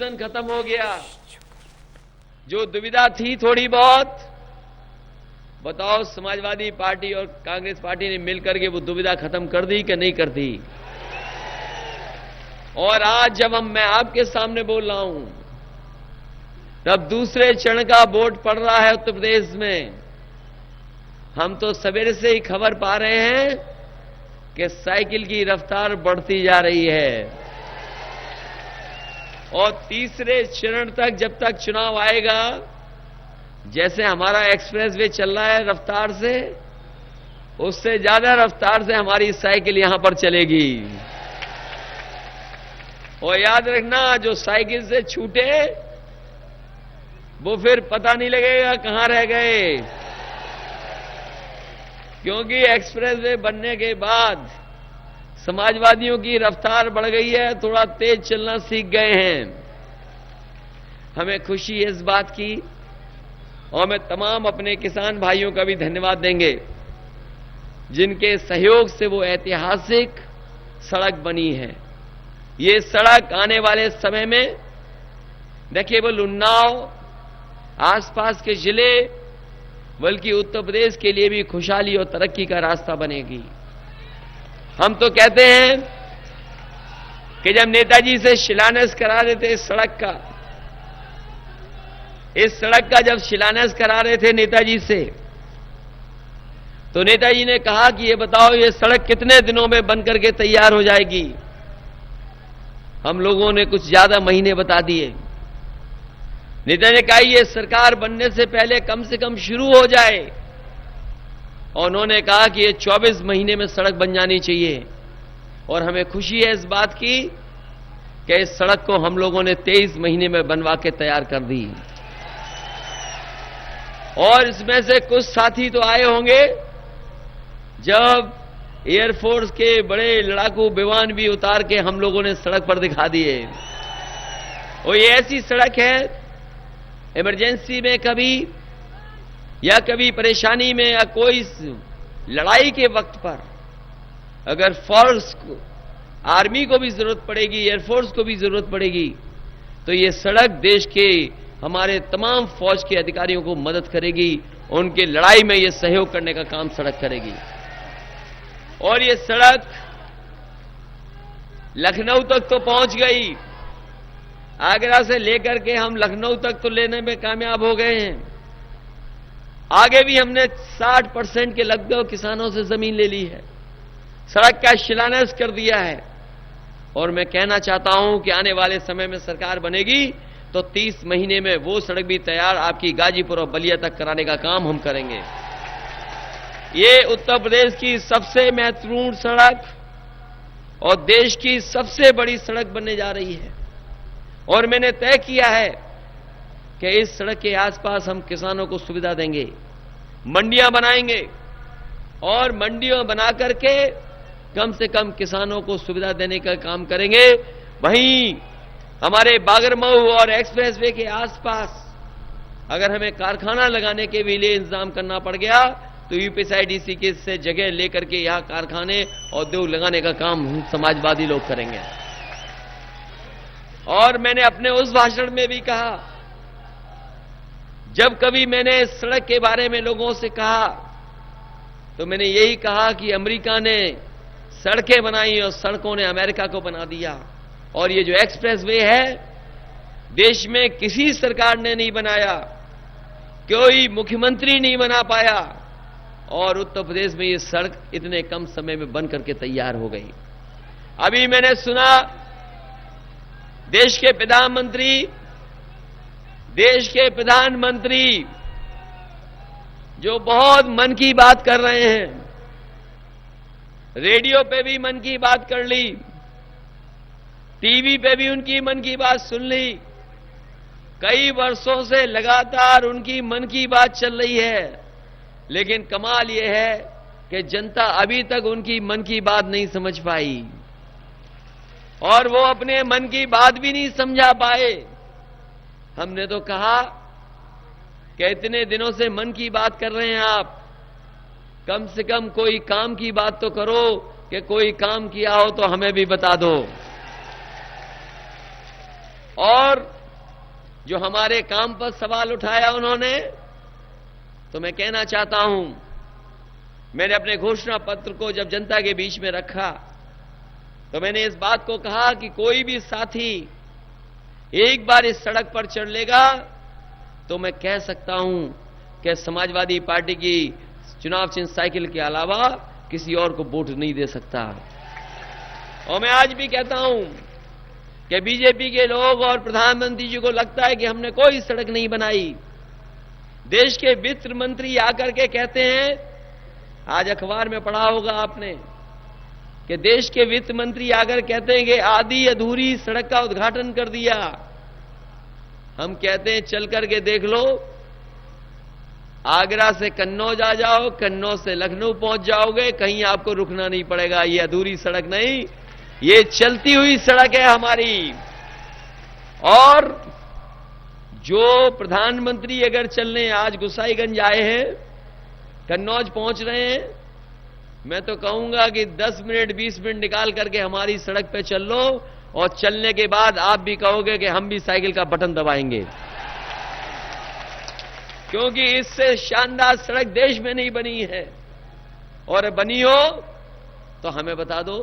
Confusion खत्म हो गया, जो दुविधा थी थोड़ी बहुत, बताओ समाजवादी पार्टी और कांग्रेस पार्टी ने मिलकर के वो दुविधा खत्म कर दी कि नहीं कर दी? और आज जब मैं आपके सामने बोल रहा हूं, तब दूसरे चरण का वोट पड़ रहा है उत्तर प्रदेश में। हम तो सवेरे से ही खबर पा रहे हैं कि साइकिल की रफ्तार बढ़ती जा रही है और तीसरे चरण तक जब तक चुनाव आएगा, जैसे हमारा एक्सप्रेस वे चल रहा है रफ्तार से, उससे ज्यादा रफ्तार से हमारी साइकिल यहां पर चलेगी। और याद रखना, जो साइकिल से छूटे वो फिर पता नहीं लगेगा कहां रह गए, क्योंकि एक्सप्रेस वे बनने के बाद समाजवादियों की रफ्तार बढ़ गई है, थोड़ा तेज चलना सीख गए हैं। हमें खुशी है इस बात की, और मैं तमाम अपने किसान भाइयों का भी धन्यवाद देंगे जिनके सहयोग से वो ऐतिहासिक सड़क बनी है। ये सड़क आने वाले समय में न केवल उन्नाव, आसपास के जिले, बल्कि उत्तर प्रदेश के लिए भी खुशहाली और तरक्की का रास्ता बनेगी। हम तो कहते हैं कि जब नेताजी से शिलान्यास करा रहे थे इस सड़क का जब शिलान्यास करा रहे थे नेताजी से, तो नेताजी ने कहा कि ये बताओ ये सड़क कितने दिनों में बनकर के तैयार हो जाएगी? हम लोगों ने कुछ ज्यादा महीने बता दिए। नेता ने कहा ये सरकार बनने से पहले कम से कम शुरू हो जाए, और उन्होंने कहा कि ये 24 महीने में सड़क बन जानी चाहिए। और हमें खुशी है इस बात की कि इस सड़क को हम लोगों ने 23 महीने में बनवा के तैयार कर दी। और इसमें से कुछ साथी तो आए होंगे जब एयरफोर्स के बड़े लड़ाकू विमान भी उतार के हम लोगों ने सड़क पर दिखा दिए। और ये ऐसी सड़क है, इमरजेंसी में कभी या कभी परेशानी में या कोई लड़ाई के वक्त पर अगर फोर्स को, आर्मी को भी जरूरत पड़ेगी, एयरफोर्स को भी जरूरत पड़ेगी, तो ये सड़क देश के हमारे तमाम फौज के अधिकारियों को मदद करेगी, उनके लड़ाई में ये सहयोग करने का काम सड़क करेगी। और ये सड़क लखनऊ तक तो पहुंच गई, आगरा से लेकर के हम लखनऊ तक तो लेने में कामयाब हो गए हैं। आगे भी हमने 60% के लगभग किसानों से जमीन ले ली है, सड़क का शिलान्यास कर दिया है। और मैं कहना चाहता हूं कि आने वाले समय में सरकार बनेगी तो 30 महीने में वो सड़क भी तैयार आपकी गाजीपुर और बलिया तक कराने का काम हम करेंगे। ये उत्तर प्रदेश की सबसे महत्वपूर्ण सड़क और देश की सबसे बड़ी सड़क बनने जा रही है। और मैंने तय किया है कि इस सड़क के आसपास हम किसानों को सुविधा देंगे, मंडियां बनाएंगे और मंडियां बना करके कम से कम किसानों को सुविधा देने का काम करेंगे। वहीं हमारे बागरमऊ और एक्सप्रेसवे के आसपास अगर हमें कारखाना लगाने के भी लिए इंतजाम करना पड़ गया तो यूपीएसआईडीसी के से जगह लेकर के यहां कारखाने और उद्योग लगाने का काम हम समाजवादी लोग करेंगे। और मैंने अपने उस भाषण में भी कहा, जब कभी मैंने सड़क के बारे में लोगों से कहा तो मैंने यही कहा कि अमेरिका ने सड़कें बनाई और सड़कों ने अमेरिका को बना दिया। और ये जो एक्सप्रेसवे है देश में किसी सरकार ने नहीं बनाया, कोई मुख्यमंत्री नहीं बना पाया, और उत्तर प्रदेश में ये सड़क इतने कम समय में बन करके तैयार हो गई। अभी मैंने सुना देश के प्रधानमंत्री जो बहुत मन की बात कर रहे हैं, रेडियो पे भी मन की बात कर ली, टीवी पे भी उनकी मन की बात सुन ली, कई वर्षों से लगातार उनकी मन की बात चल रही है, लेकिन कमाल यह है कि जनता अभी तक उनकी मन की बात नहीं समझ पाई और वो अपने मन की बात भी नहीं समझा पाए। हमने तो कहा कि इतने दिनों से मन की बात कर रहे हैं आप, कम से कम कोई काम की बात तो करो कि कोई काम किया हो तो हमें भी बता दो। और जो हमारे काम पर सवाल उठाया उन्होंने, तो मैं कहना चाहता हूं, मैंने अपने घोषणा पत्र को जब जनता के बीच में रखा तो मैंने इस बात को कहा कि कोई भी साथी एक बार इस सड़क पर चढ़ लेगा तो मैं कह सकता हूं कि समाजवादी पार्टी की चुनाव चिन्ह साइकिल के अलावा किसी और को वोट नहीं दे सकता। और मैं आज भी कहता हूं कि बीजेपी के लोग और प्रधानमंत्री जी को लगता है कि हमने कोई सड़क नहीं बनाई। देश के वित्त मंत्री आकर के कहते हैं, आज अखबार में पढ़ा होगा आपने, कि देश के वित्त मंत्री आकर कहते हैं कि आधी अधूरी सड़क का उद्घाटन कर दिया। हम कहते हैं चल करके देख लो, आगरा से कन्नौज आ जाओ, कन्नौज से लखनऊ पहुंच जाओगे, कहीं आपको रुकना नहीं पड़ेगा। ये अधूरी सड़क नहीं, ये चलती हुई सड़क है हमारी। और जो प्रधानमंत्री अगर चलने आज गुसाईगंज आए हैं, कन्नौज पहुंच रहे हैं, मैं तो कहूंगा कि 10 मिनट 20 मिनट निकाल करके हमारी सड़क पे चल लो, और चलने के बाद आप भी कहोगे कि हम भी साइकिल का बटन दबाएंगे, क्योंकि इससे शानदार सड़क देश में नहीं बनी है। और बनी हो तो हमें बता दो।